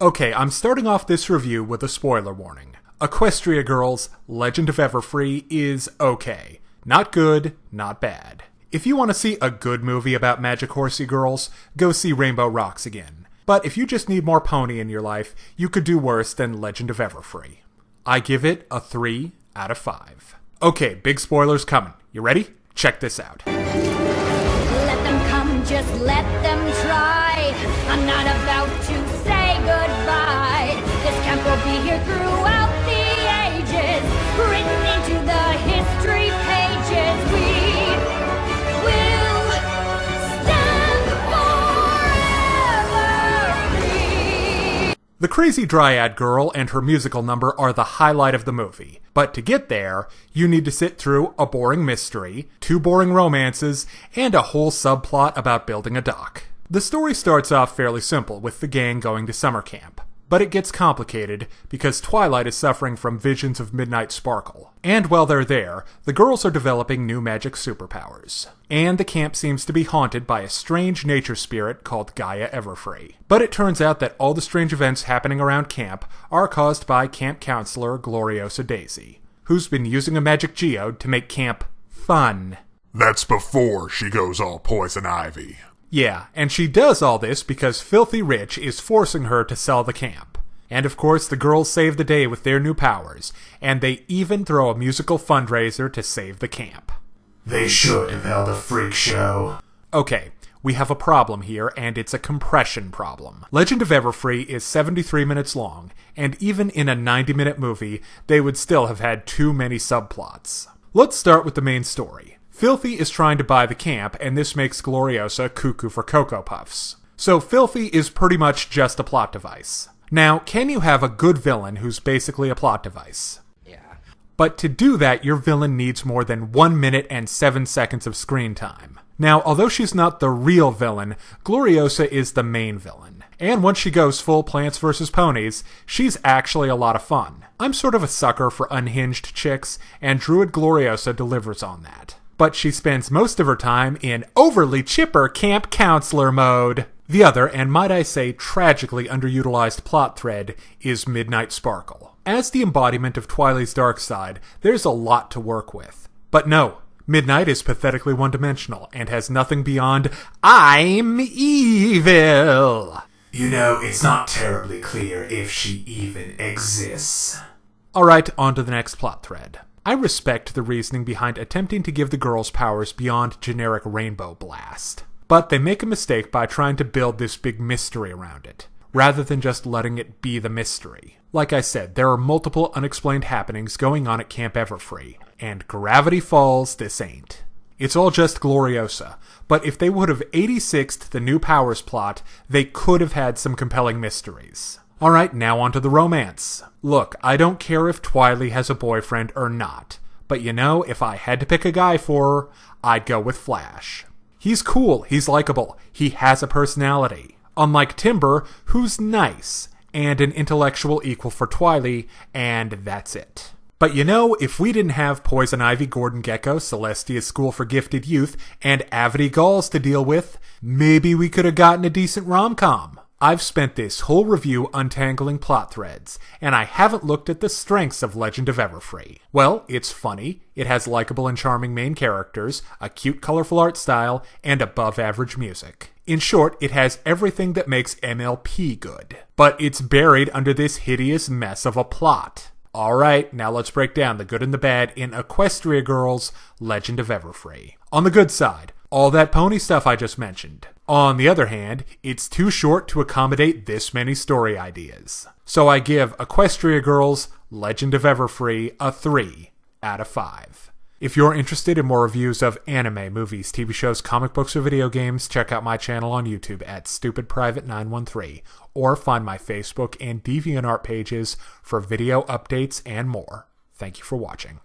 Okay, I'm starting off this review with a spoiler warning. Equestria Girls, Legend of Everfree is okay. Not good, not bad. If you want to see a good movie about magic horsey girls, go see Rainbow Rocks again. But if you just need more pony in your life, you could do worse than Legend of Everfree. I give it a 3 out of 5. Okay, big spoilers coming. You ready? Check this out. Let them come, just let them try. I'm not about to say goodbye. This camp will be here throughout the ages, written into the history pages. We will stand forever. The crazy dryad girl and her musical number are the highlight of the movie. But to get there, you need to sit through a boring mystery, 2 boring romances, and a whole subplot about building a dock. The story starts off fairly simple with the gang going to summer camp. But it gets complicated because Twilight is suffering from visions of Midnight Sparkle. And while they're there, the girls are developing new magic superpowers. And the camp seems to be haunted by a strange nature spirit called Camp Everfree. But it turns out that all the strange events happening around camp are caused by camp counselor Gloriosa Daisy, who's been using a magic geode to make camp fun. That's before she goes all poison ivy. Yeah, and she does all this because Filthy Rich is forcing her to sell the camp. And of course, the girls save the day with their new powers, and they even throw a musical fundraiser to save the camp. They should have held a freak show. Okay, we have a problem here, and it's a compression problem. Legend of Everfree is 73 minutes long, and even in a 90-minute movie, they would still have had too many subplots. Let's start with the main story. Filthy is trying to buy the camp, and this makes Gloriosa cuckoo for Cocoa Puffs. So Filthy is pretty much just a plot device. Now, can you have a good villain who's basically a plot device? Yeah. But to do that, your villain needs more than 1 minute and 7 seconds of screen time. Now, although she's not the real villain, Gloriosa is the main villain. And once she goes full Plants vs. Ponies, she's actually a lot of fun. I'm sort of a sucker for unhinged chicks, and Druid Gloriosa delivers on that. But she spends most of her time in overly chipper camp counselor mode. The other, and might I say tragically underutilized plot thread, is Midnight Sparkle. As the embodiment of Twilight's dark side, there's a lot to work with. But no, Midnight is pathetically one-dimensional and has nothing beyond, I'm evil. You know, it's not terribly clear if she even exists. Alright, on to the next plot thread. I respect the reasoning behind attempting to give the girls powers beyond generic rainbow blast. But they make a mistake by trying to build this big mystery around it, rather than just letting it be the mystery. Like I said, there are multiple unexplained happenings going on at Camp Everfree, and Gravity Falls this ain't. It's all just Gloriosa, but if they would have 86'd the new powers plot, they could have had some compelling mysteries. Alright, now on to the romance. Look, I don't care if Twilight has a boyfriend or not, but you know, if I had to pick a guy for her, I'd go with Flash. He's cool, he's likable, he has a personality. Unlike Timber, who's nice, and an intellectual equal for Twilight, and that's it. But you know, if we didn't have Poison Ivy, Gordon Gekko, Celestia's School for Gifted Youth, and Avity Galls to deal with, maybe we could have gotten a decent rom-com. I've spent this whole review untangling plot threads, and I haven't looked at the strengths of Legend of Everfree. Well, it's funny, it has likable and charming main characters, a cute colorful art style, and above-average music. In short, it has everything that makes MLP good. But it's buried under this hideous mess of a plot. Alright, now let's break down the good and the bad in Equestria Girls, Legend of Everfree. On the good side, all that pony stuff I just mentioned. On the other hand, it's too short to accommodate this many story ideas. So I give Equestria Girls, Legend of Everfree a 3 out of 5. If you're interested in more reviews of anime, movies, TV shows, comic books, or video games, check out my channel on YouTube at StupidPrivate913, or find my Facebook and Deviantart pages for video updates and more. Thank you for watching.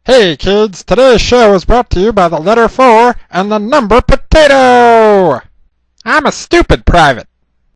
Hey kids, today's show is brought to you by the letter 4 and the number potato! I'm a stupid private.